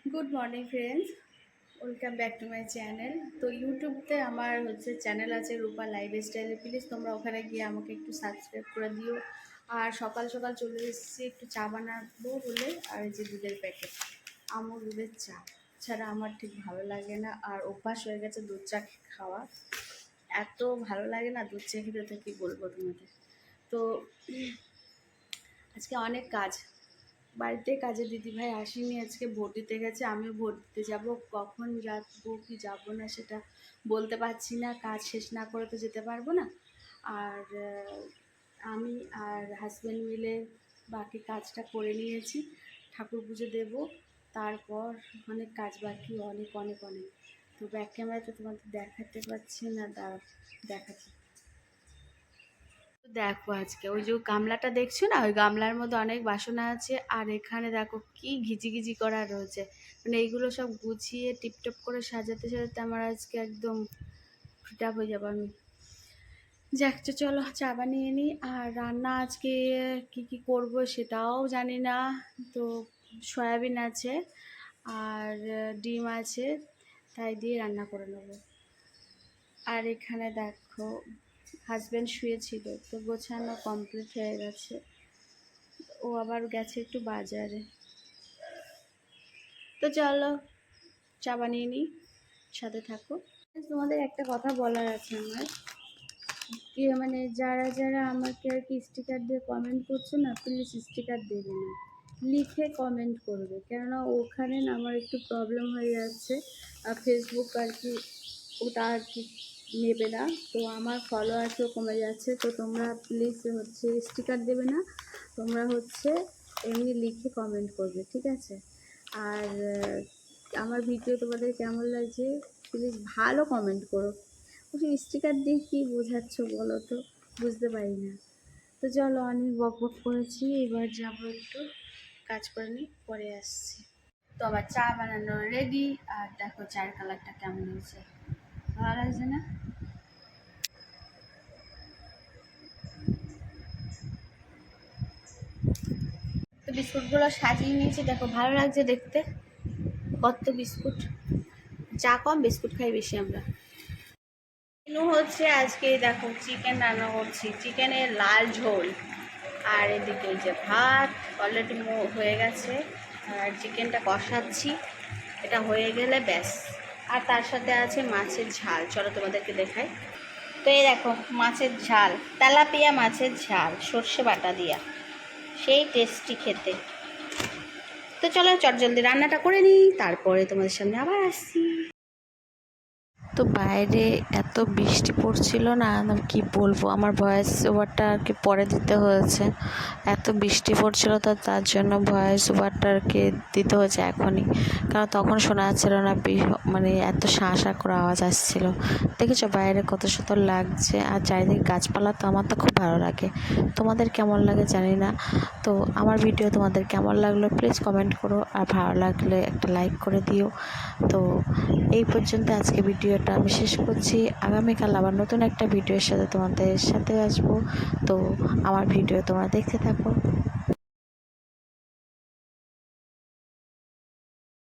Good morning friends, welcome back to my channel. তো ইউটিউবতে আমার চ্যানেল আছে রূপা লাইফস্টাইলে, প্লিজ তোমরা ওখানে গিয়ে আমাকে একটু সাবস্ক্রাইব করে দিও। আর সকাল সকাল চলে এসেছি একটু চা বানাবো বলে, আর এই যে দুধের প্যাকেট, আমুল দুধের চা ছাড়া আমার ঠিক ভালো লাগে না। আর অভ্যাস হয়ে গেছে দুধ চা খাওয়া, এত ভালো লাগে না দুধ চা খেতে, তো কী বলবো তোমাদের। তো আজকে অনেক কাজ, বাড়িতে কাজে দিদিভাই আসেনি, আজকে ভোট দিতে গেছে, আমিও ভোট দিতে যাব। কখন যাবো কি যাব না সেটা বলতে পারছি না, কাজ শেষ না করে তো যেতে পারবো না। আর আমি আর হাজব্যান্ড মিলে বাকি কাজটা করে নিয়েছি, ঠাকুর পুজো দেবো, তারপর অনেক কাজ বাকি, অনেক অনেক অনেক। তো ব্যাক ক্যামেরাতে তোমাদের দেখাতে পারছি না, দেখাচ্ছি। দেখো আজকে ওই যে গামলাটা দেখছো না, ওই গামলার মধ্যে অনেক বাসনা আছে, আর এখানে দেখো কি ঘিচি করা রয়েছে। মানে এইগুলো সব গুছিয়ে টিপটপ করে সাজাতে সাজাতে আমার আজকে একদম ফিট আপ হয়ে যাবো আমি। যাক, তো চলো চা বানিয়ে নিই। আর রান্না আজকে কি করব সেটাও জানি না। তো সয়াবিন আছে আর ডিম আছে, তাই দিয়ে রান্না করে নেবো। আর এখানে দেখো হাজব্যান্ড শুয়েছিল, তো গোছানো কমপ্লিট হয়ে গেছে, ও আবার গেছে একটু বাজারে। তো চলো চা বানিয়ে নিই, সাথে থাকো। তোমাদের একটা কথা বলার আছে আমার, কি মানে যারা যারা আমাকে আর কি স্টিকার দিয়ে কমেন্ট করছো না, প্লিজ স্টিকার দেবে না, লিখে কমেন্ট করবে। কেননা ওখানে না আমার একটু প্রবলেম হয়ে যাচ্ছে, আর ফেসবুক আর কি ওটা আর কি নেবে না, তো আমার ফলোয়ার্সও কমে যাচ্ছে। তো তোমরা প্লিজ স্টিকার দেবে না, তোমরা এমনি লিখে কমেন্ট করবে, ঠিক আছে? আর আমার ভিডিও তোমাদের কেমন লাগছে প্লিজ ভালো কমেন্ট করো। স্টিকার দিয়ে কী বোঝাচ্ছ বলো তো, বুঝতে পারি না। তো চলো, অনেক বক করেছি, এবার যাবো একটু কাজ করে নিই, পরে আসছি। তো আবার চা বানানো রেডি, আর দেখো চায়ের কালারটা কেমন হয়েছে, ভালো লাগছে না? তো বিস্কুটগুলো সাজিয়ে নিয়েছি, দেখো ভালো লাগছে দেখতে, কত বিস্কুট। চা কম, বিস্কুট খাই বেশি আমরা। মেনু আজকে দেখো চিকেন রান্না করছি, চিকেনের লাল ঝোল। আর এদিকে এই যে ভাত অলরেডি হয়ে গেছে, আর চিকেনটা কষাচ্ছি, এটা হয়ে গেলে ব্যাস। আর তার সাথে আছে মাছের ঝাল, চলো তোমাদেরকে দেখাই। তো এই দেখো মাছের ঝাল, তেলাপিয়া মাছের ঝাল সর্ষে বাটা দিয়া, সেই টেস্টি খেতে। তো চলো চটজলদি রান্নাটা করে নিই, তারপরে তোমাদের সামনে আবার আসছি। তো বাইরে এত বৃষ্টি পড়ছিল না, কি বলবো, আমার ভয়েস ওভারটা আর কি পরে দিতে হয়েছে। এত বৃষ্টি পড়ছিল, তো তার জন্য ভয়েস ওভারটা আর কি দিতে হয়েছে এখনই, কারণ তখন শোনা যাচ্ছিল না, মানে এত শাঁ করে আওয়াজ আসছিল। দেখেছো বাইরে কত সুন্দর লাগছে, আর চারিদিকে গাছপালা, তো আমার তো খুব ভালো লাগে। তোমাদের কেমন লাগে জানি না। তো আমার ভিডিও তোমাদের কেমন লাগলো প্লিজ কমেন্ট করো, আর ভালো লাগলে একটা লাইক করে দিও। তো এই পর্যন্ত আজকে ভিডিওটা আমি শেষ করছি। আগামীকাল আবার নতুন একটা ভিডিওর সাথে তোমাদের সাথে আসবো। তো আমার ভিডিও তোমরা দেখতে থাকো।